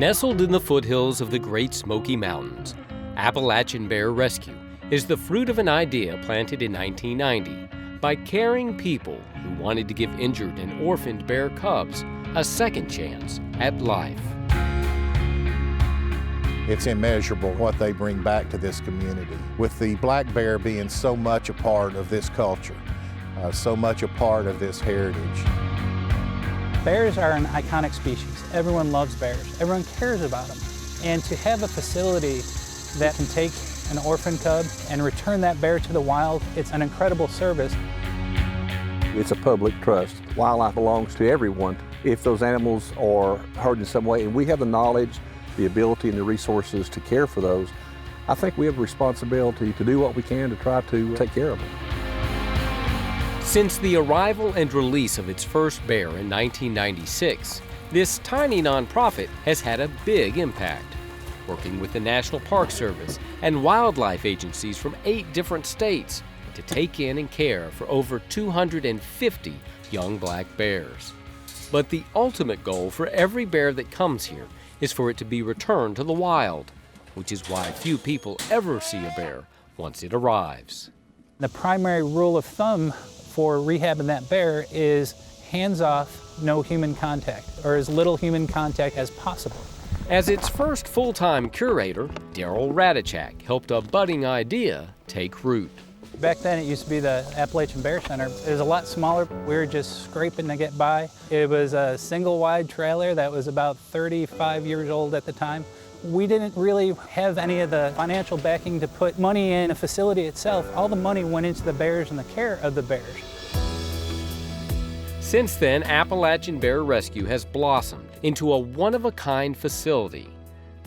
Nestled in the foothills of the Great Smoky Mountains, Appalachian Bear Rescue is the fruit of an idea planted in 1990 by caring people who wanted to give injured and orphaned bear cubs a second chance at life. It's immeasurable what they bring back to this community, with the black bear being so much a part of this culture, so much a part of this heritage. Bears are an iconic species. Everyone loves bears. Everyone cares about them. And to have a facility that can take an orphan cub and return that bear to the wild, it's an incredible service. It's a public trust. Wildlife belongs to everyone. If those animals are hurt in some way, and we have the knowledge, the ability, and the resources to care for those, I think we have a responsibility to do what we can to try to take care of them. Since the arrival and release of its first bear in 1996, this tiny nonprofit has had a big impact, working with the National Park Service and wildlife agencies from 8 different states to take in and care for over 250 young black bears. But the ultimate goal for every bear that comes here is for it to be returned to the wild, which is why few people ever see a bear once it arrives. The primary rule of thumb for rehabbing that bear is hands off, no human contact, or as little human contact as possible. As its first full-time curator, Daryl Radichak helped a budding idea take root. Back then it used to be the Appalachian Bear Center. It was a lot smaller. We were just scraping to get by. It was a single wide trailer that was about 35 years old at the time. We didn't really have any of the financial backing to put money in a facility itself. All the money went into the bears and the care of the bears. Since then, Appalachian Bear Rescue has blossomed into a one-of-a-kind facility.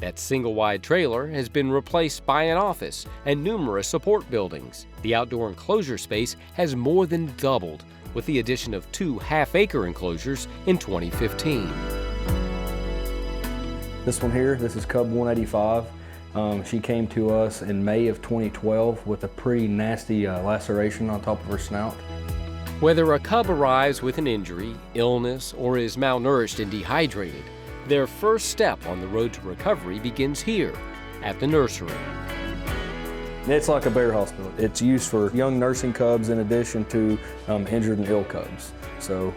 That single-wide trailer has been replaced by an office and numerous support buildings. The outdoor enclosure space has more than doubled, with the addition of 2 half-acre enclosures in 2015. This one here, this is Cub 185. She came to us in May of 2012 with a pretty nasty laceration on top of her snout. Whether a cub arrives with an injury, illness, or is malnourished and dehydrated, their first step on the road to recovery begins here at the nursery. It's like a bear hospital. It's used for young nursing cubs in addition to injured and ill cubs. So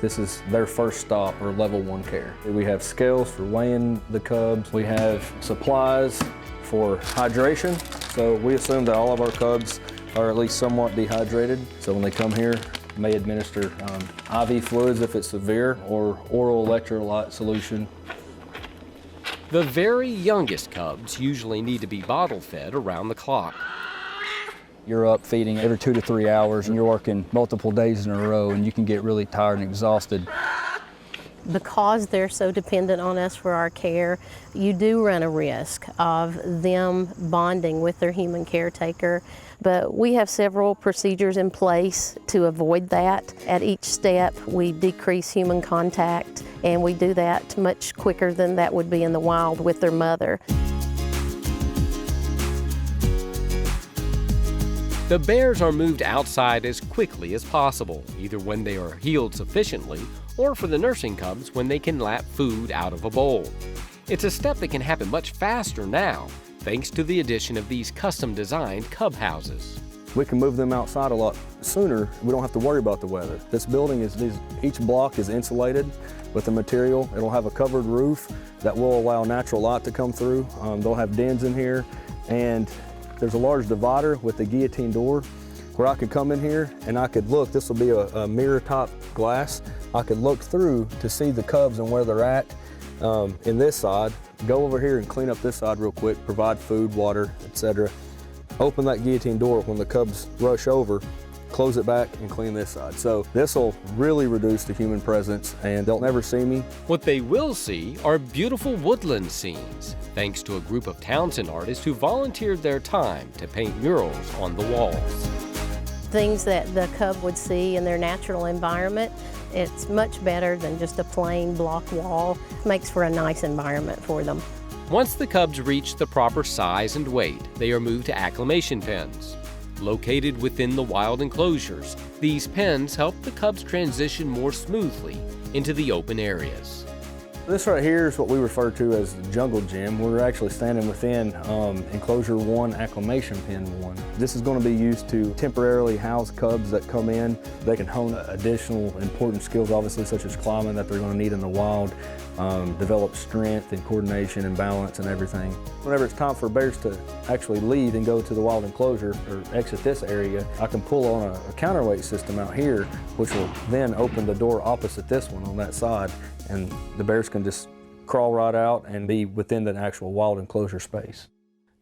this is their first stop, or level 1 care. We have scales for weighing the cubs. We have supplies for hydration. So we assume that all of our cubs are at least somewhat dehydrated. So when they come here, may administer IV fluids if it's severe, or oral electrolyte solution. The very youngest cubs usually need to be bottle fed around the clock. You're up feeding every 2 to 3 hours, and you're working multiple days in a row, and you can get really tired and exhausted. Because they're so dependent on us for our care, you do run a risk of them bonding with their human caretaker. But we have several procedures in place to avoid that. At each step, we decrease human contact, and we do that much quicker than that would be in the wild with their mother. The bears are moved outside as quickly as possible, either when they are healed sufficiently or for the nursing cubs when they can lap food out of a bowl. It's a step that can happen much faster now, thanks to the addition of these custom-designed cub houses. We can move them outside a lot sooner. We don't have to worry about the weather. This building each block is insulated with the material. It'll have a covered roof that will allow natural light to come through. They'll have dens in here, and there's a large divider with a guillotine door where I could come in here and I could look. This will be a mirror top glass. I could look through to see the cubs and where they're at in this side. Go over here and clean up this side real quick, provide food, water, etc. Open that guillotine door when the cubs rush over, close it back and clean this side. So this will really reduce the human presence, and they'll never see me. What they will see are beautiful woodland scenes, thanks to a group of Townsend artists who volunteered their time to paint murals on the walls. Things that the cub would see in their natural environment, it's much better than just a plain block wall. It makes for a nice environment for them. Once the cubs reach the proper size and weight, they are moved to acclimation pens. Located within the wild enclosures, these pens help the cubs transition more smoothly into the open areas. This right here is what we refer to as the jungle gym. We're actually standing within enclosure 1, acclimation pen 1. This is going to be used to temporarily house cubs that come in. They can hone additional important skills, obviously, such as climbing that they're going to need in the wild, develop strength and coordination and balance and everything. Whenever it's time for bears to actually leave and go to the wild enclosure or exit this area, I can pull on a counterweight system out here, which will then open the door opposite this one on that side, and the bears can just crawl right out and be within the actual wild enclosure space.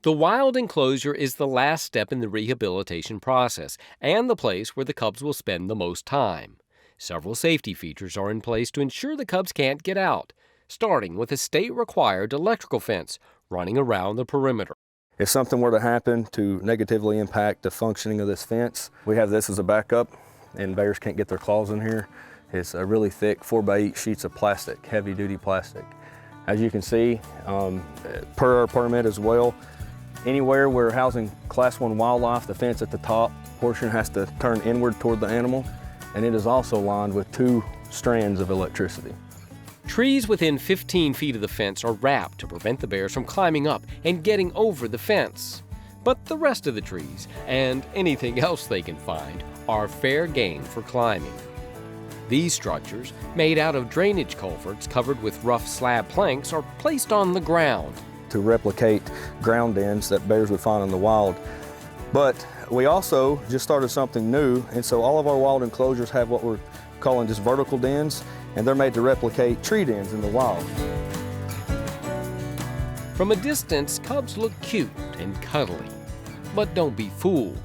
The wild enclosure is the last step in the rehabilitation process and the place where the cubs will spend the most time. Several safety features are in place to ensure the cubs can't get out, starting with a state-required electrical fence running around the perimeter. If something were to happen to negatively impact the functioning of this fence, we have this as a backup, and bears can't get their claws in here. It's a really thick 4x8 sheets of plastic, heavy-duty plastic. As you can see, per our permit as well, anywhere we're housing Class 1 wildlife, the fence at the top portion has to turn inward toward the animal, and it is also lined with 2 strands of electricity. Trees within 15 feet of the fence are wrapped to prevent the bears from climbing up and getting over the fence. But the rest of the trees, and anything else they can find, are fair game for climbing. These structures, made out of drainage culverts covered with rough slab planks, are placed on the ground to replicate ground dens that bears would find in the wild. But we also just started something new, and so all of our wild enclosures have what we're calling just vertical dens, and they're made to replicate tree dens in the wild. From a distance, cubs look cute and cuddly. But don't be fooled.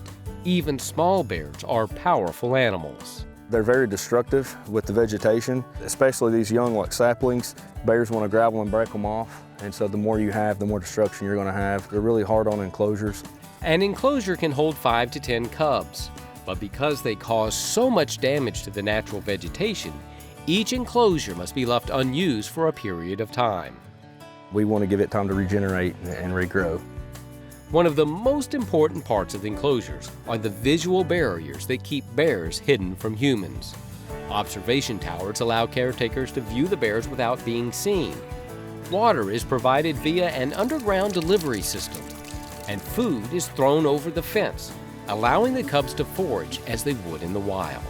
Even small bears are powerful animals. They're very destructive with the vegetation, especially these young like saplings. Bears want to grab them and break them off, and so the more you have, the more destruction you're going to have. They're really hard on enclosures. An enclosure can hold 5 to 10 cubs, but because they cause so much damage to the natural vegetation, each enclosure must be left unused for a period of time. We want to give it time to regenerate and regrow. One of the most important parts of the enclosures are the visual barriers that keep bears hidden from humans. Observation towers allow caretakers to view the bears without being seen. Water is provided via an underground delivery system, and food is thrown over the fence, allowing the cubs to forage as they would in the wild.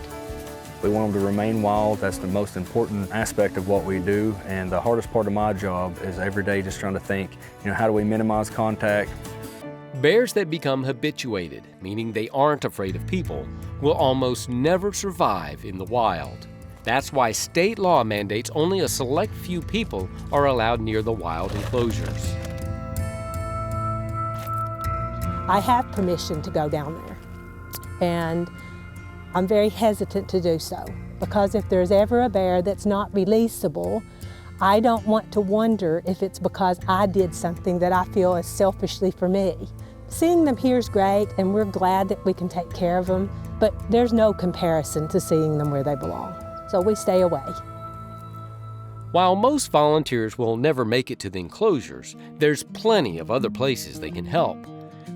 We want them to remain wild. That's the most important aspect of what we do, and the hardest part of my job is every day just trying to think, how do we minimize contact? Bears that become habituated, meaning they aren't afraid of people, will almost never survive in the wild. That's why state law mandates only a select few people are allowed near the wild enclosures. I have permission to go down there, and I'm very hesitant to do so, because if there's ever a bear that's not releasable, I don't want to wonder if it's because I did something that I feel is selfishly for me. Seeing them here is great, and we're glad that we can take care of them, but there's no comparison to seeing them where they belong. So we stay away. While most volunteers will never make it to the enclosures, there's plenty of other places they can help.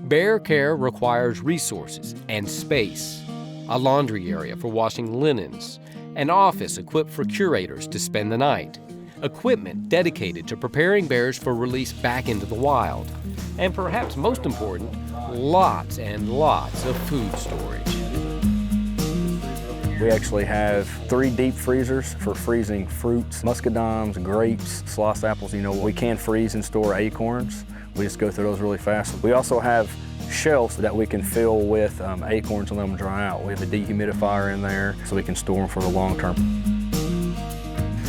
Bear care requires resources and space, a laundry area for washing linens, an office equipped for curators to spend the night, equipment dedicated to preparing bears for release back into the wild, and perhaps most important, lots and lots of food storage. We actually have 3 deep freezers for freezing fruits, muscadines, grapes, sliced apples. We can freeze and store acorns. We just go through those really fast. We also have shelves that we can fill with acorns and let them dry out. We have a dehumidifier in there so we can store them for the long term.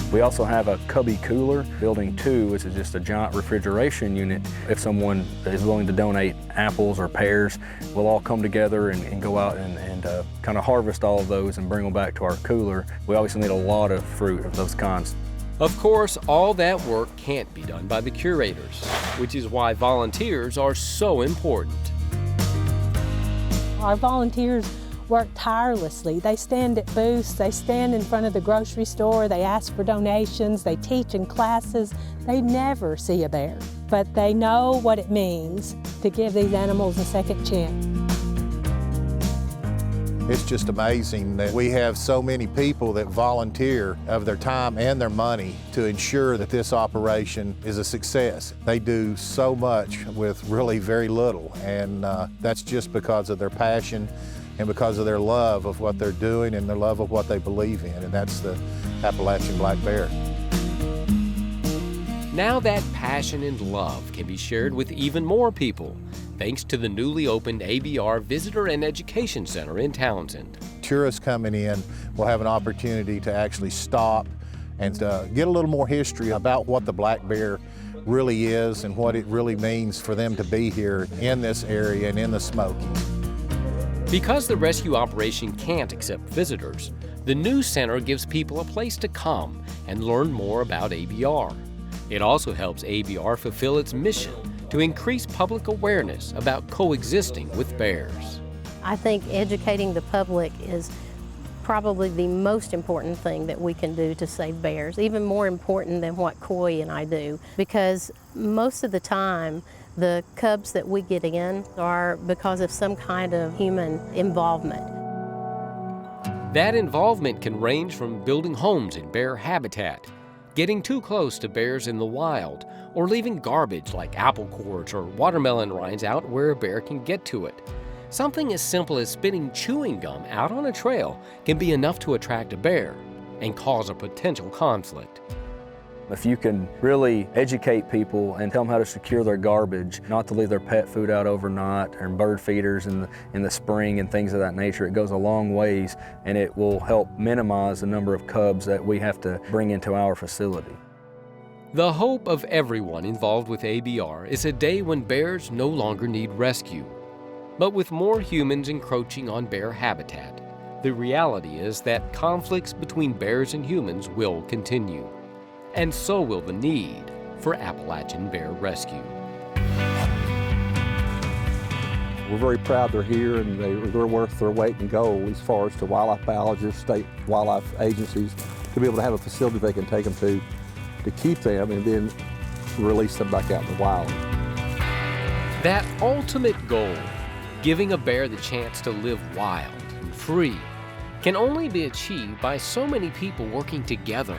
We also have a cubby cooler, building 2, which is just a giant refrigeration unit. If someone is willing to donate apples or pears, we'll all come together and go out and kind of harvest all of those and bring them back to our cooler. We obviously need a lot of fruit of those kinds. Of course, all that work can't be done by the curators, which is why volunteers are so important. Our volunteers work tirelessly. They stand at booths, they stand in front of the grocery store, they ask for donations, they teach in classes. They never see a bear, but they know what it means to give these animals a second chance. It's just amazing that we have so many people that volunteer of their time and their money to ensure that this operation is a success. They do so much with really very little, and that's just because of their passion and because of their love of what they're doing and their love of what they believe in, and that's the Appalachian black bear. Now that passion and love can be shared with even more people, thanks to the newly opened ABR Visitor and Education Center in Townsend. Tourists coming in will have an opportunity to actually stop and get a little more history about what the black bear really is and what it really means for them to be here in this area and in the Smoky. Because the rescue operation can't accept visitors, the new center gives people a place to come and learn more about ABR. It also helps ABR fulfill its mission to increase public awareness about coexisting with bears. I think educating the public is probably the most important thing that we can do to save bears, even more important than what Coy and I do, because most of the time the cubs that we get in are because of some kind of human involvement. That involvement can range from building homes in bear habitat, getting too close to bears in the wild, or leaving garbage like apple cores or watermelon rinds out where a bear can get to it. Something as simple as spitting chewing gum out on a trail can be enough to attract a bear and cause a potential conflict. If you can really educate people and tell them how to secure their garbage, not to leave their pet food out overnight, and bird feeders in the spring and things of that nature, it goes a long ways, and it will help minimize the number of cubs that we have to bring into our facility. The hope of everyone involved with ABR is a day when bears no longer need rescue. But with more humans encroaching on bear habitat, the reality is that conflicts between bears and humans will continue. And so will the need for Appalachian bear rescue. We're very proud they're here, and they're worth their weight in gold as far as to wildlife biologists, state wildlife agencies, to be able to have a facility they can take them to keep them and then release them back out in the wild. That ultimate goal, giving a bear the chance to live wild and free, can only be achieved by so many people working together.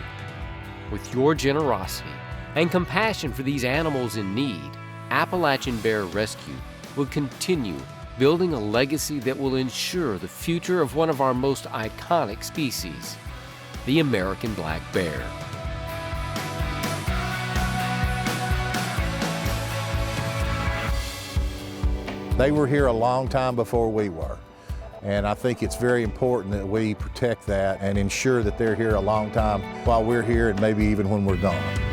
With your generosity and compassion for these animals in need, Appalachian Bear Rescue will continue building a legacy that will ensure the future of one of our most iconic species, the American black bear. They were here a long time before we were, and I think it's very important that we protect that and ensure that they're here a long time while we're here and maybe even when we're gone.